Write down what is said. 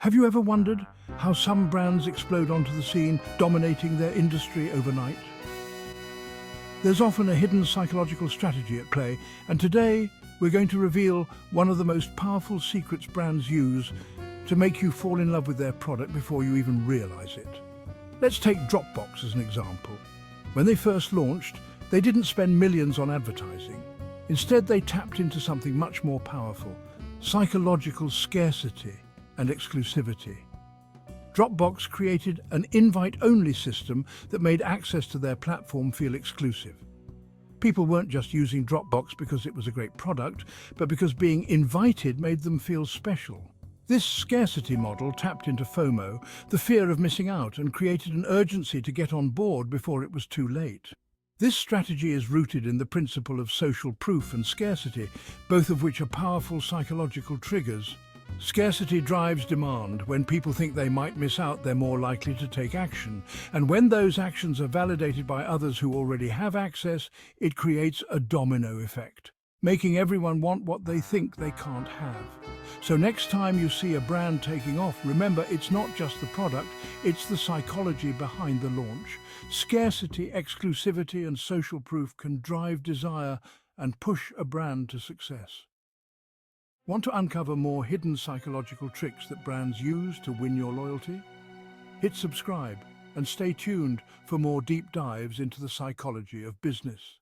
Have you ever wondered how some brands explode onto the scene, dominating their industry overnight? There's often a hidden psychological strategy at play, and today we're going to reveal one of the most powerful secrets brands use to make you fall in love with their product before you even realize it. Let's take Dropbox as an example. When they first launched, they didn't spend millions on advertising. Instead, they tapped into something much more powerful: psychological scarcity and exclusivity. Dropbox created an invite-only system that made access to their platform feel exclusive. People weren't just using Dropbox because it was a great product, but because being invited made them feel special. This scarcity model tapped into FOMO, the fear of missing out, and created an urgency to get on board before it was too late. This strategy is rooted in the principle of social proof and scarcity, both of which are powerful psychological triggers. Scarcity drives demand. When people think they might miss out, they're more likely to take action. And when those actions are validated by others who already have access, it creates a domino effect, making everyone want what they think they can't have. So next time you see a brand taking off, remember it's not just the product, it's the psychology behind the launch. Scarcity, exclusivity, and social proof can drive desire and push a brand to success. Want to uncover more hidden psychological tricks that brands use to win your loyalty? Hit subscribe and stay tuned for more deep dives into the psychology of business.